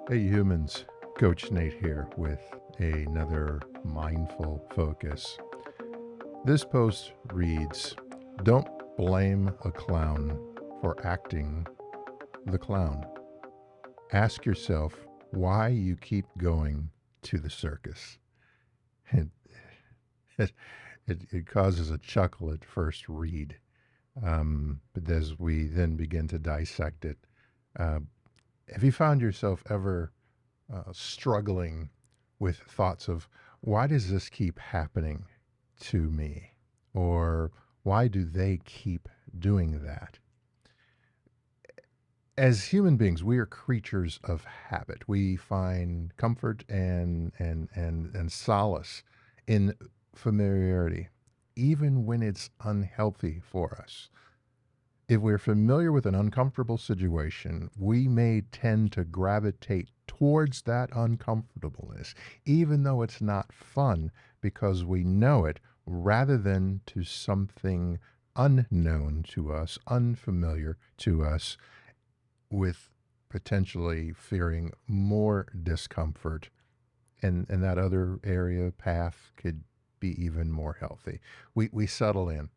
Hey humans, Coach Nate here with another mindful focus. This post reads, don't blame a clown for acting the clown. Ask yourself why you keep going to the circus. It, it, it causes a chuckle at first read, but as we then begin to dissect it, uh, have you found yourself ever struggling with thoughts of why does this keep happening to me? Or why do they keep doing that? As human beings, we are creatures of habit. We find comfort and solace in familiarity, even when it's unhealthy for us. If we're familiar with an uncomfortable situation, we may tend to gravitate towards that uncomfortableness, even though it's not fun, because we know it, rather than to something unknown to us, unfamiliar to us, with potentially fearing more discomfort. And that other area path could be even more healthy. We settle in.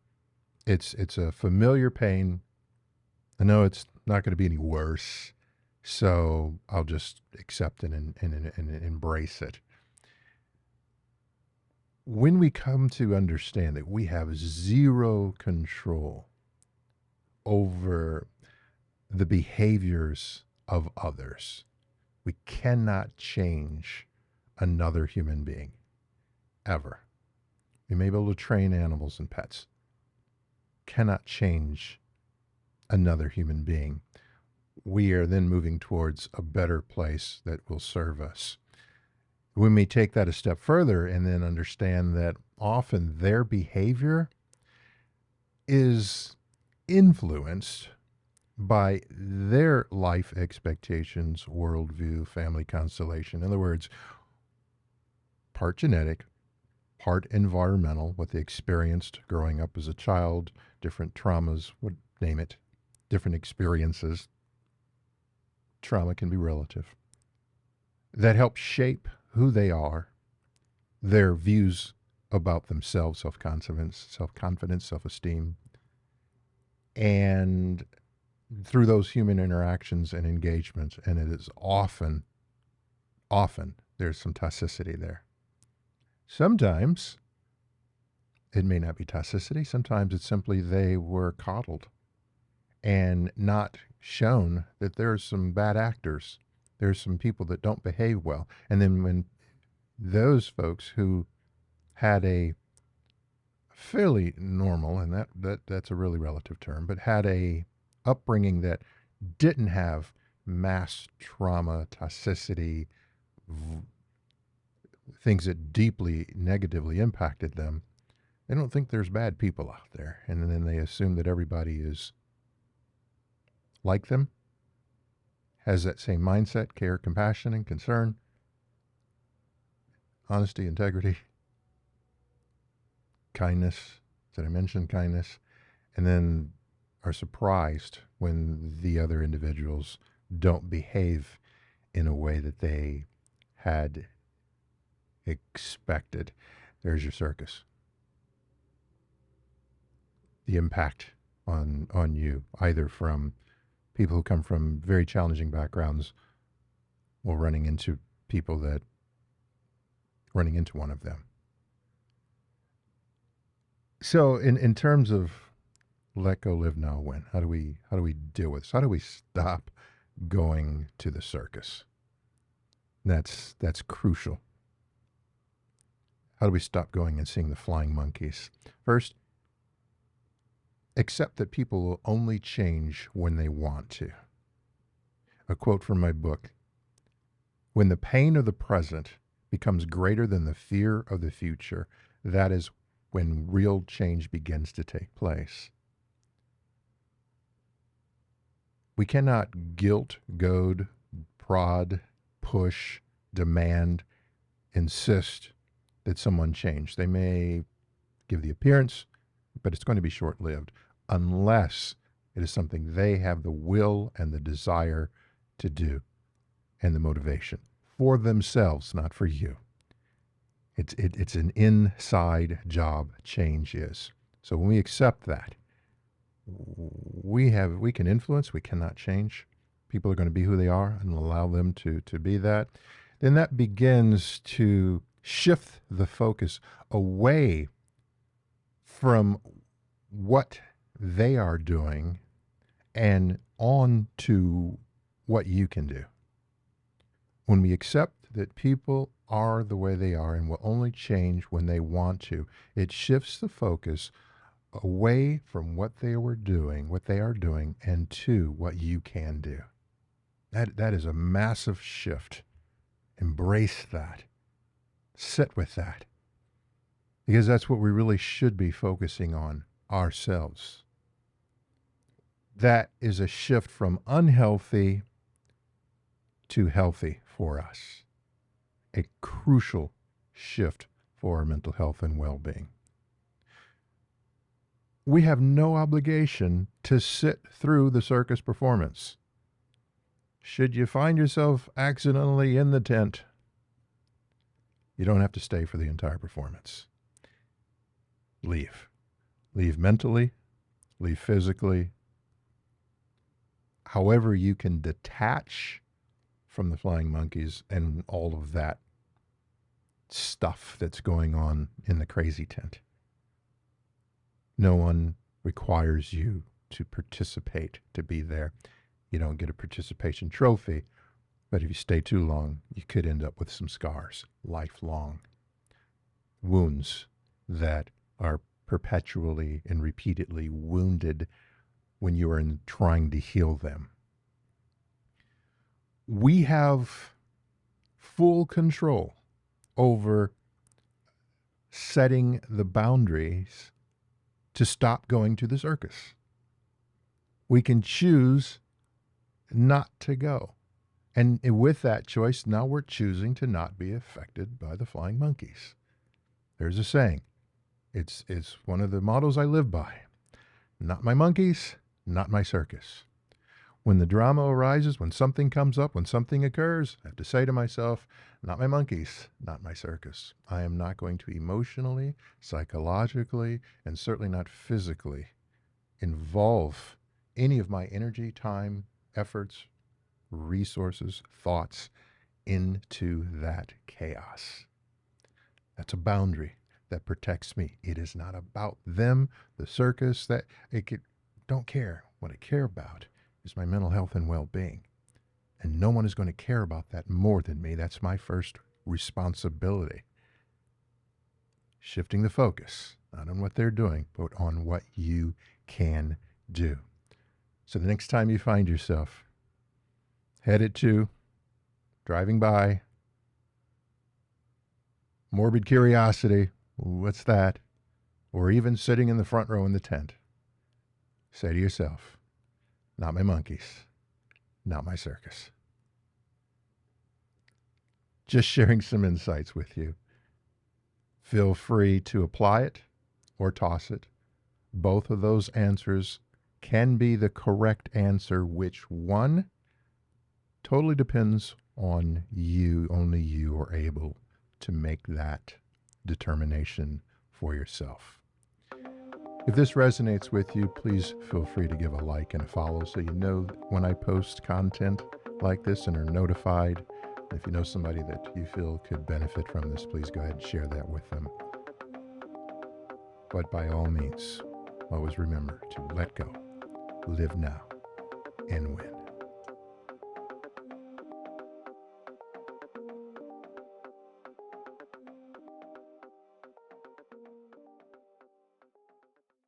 It's a familiar pain. I know it's not going to be any worse, so I'll just accept it and embrace it. When we come to understand that we have zero control over the behaviors of others, we cannot change another human being ever. We may be able to train animals and pets, cannot change another human being. We are then moving towards a better place that will serve us. We may take that a step further and then understand that often their behavior is influenced by their life expectations, worldview, family constellation. In other words, part genetic, part environmental, what they experienced growing up as a child, different traumas, would name it, different experiences. Trauma can be relative. That help shape who they are, their views about themselves, self-confidence, self-esteem, and through those human interactions and engagements. And it is often there's some toxicity there. Sometimes it may not be toxicity. Sometimes it's simply they were coddled and not shown that there's some bad actors. There's some people that don't behave well. And then when those folks who had a fairly normal, and that's a really relative term, but had a upbringing that didn't have mass trauma, toxicity, things that deeply negatively impacted them, they don't think there's bad people out there. And then they assume that everybody is like them, has that same mindset, care, compassion, and concern, honesty, integrity, kindness. Did I mention kindness? And then are surprised when the other individuals don't behave in a way that they had expected. There's your circus. The impact on you, either from people who come from very challenging backgrounds or running into people that running into one of them. So in terms of let go, live now, win, how do we deal with this? How do we stop going to the circus? That's crucial. How do we stop going and seeing the flying monkeys? First, accept that people will only change when they want to. A quote from my book: when the pain of the present becomes greater than the fear of the future, that is when real change begins to take place. We cannot guilt, goad, prod, push, demand, insist that someone change. They may give the appearance, but it's going to be short lived unless it is something they have the will and the desire to do. and the motivation for themselves, not for you. It's an inside job, change is. So when we accept that, we can influence, we cannot change. People are going to be who they are and allow them to be that. Then that begins to shift the focus away from what they are doing and on to what you can do. When we accept that people are the way they are and will only change when they want to, it shifts the focus away from what they are doing, and to what you can do. That is a massive shift. Embrace that. Sit with that. Because that's what we really should be focusing on, ourselves. That is a shift from unhealthy to healthy for us. A crucial shift for our mental health and well-being. We have no obligation to sit through the circus performance. Should you find yourself accidentally in the tent, you don't have to stay for the entire performance. Leave. Leave mentally, leave physically. However you can detach from the flying monkeys and all of that stuff that's going on in the crazy tent. No one requires you to participate, to be there. You don't get a participation trophy, but if you stay too long, you could end up with some scars, lifelong wounds that are perpetually and repeatedly wounded when you are trying to heal them. We have full control over setting the boundaries to stop going to the circus. We can choose not to go. And with that choice, now we're choosing to not be affected by the flying monkeys. There's a saying. It's one of the mottos I live by. Not my monkeys, not my circus. When the drama arises, when something comes up, when something occurs, I have to say to myself, not my monkeys, not my circus. I am not going to emotionally, psychologically, and certainly not physically involve any of my energy, time, efforts, resources, thoughts into that chaos. That's a boundary that protects me. It is not about them, the circus, don't care. What I care about is my mental health and well-being. And no one is going to care about that more than me. That's my first responsibility. Shifting the focus, not on what they're doing, but on what you can do. So the next time you find yourself headed to, driving by, morbid curiosity, what's that? Or even sitting in the front row in the tent, say to yourself, not my monkeys, not my circus. Just sharing some insights with you. Feel free to apply it or toss it. Both of those answers can be the correct answer. Which one? Totally depends on you. Only you are able to make that determination for yourself. If this resonates with you, please feel free to give a like and a follow so you know when I post content like this and are notified. If you know somebody that you feel could benefit from this, please go ahead and share that with them. But by all means, always remember to let go, live now, and win.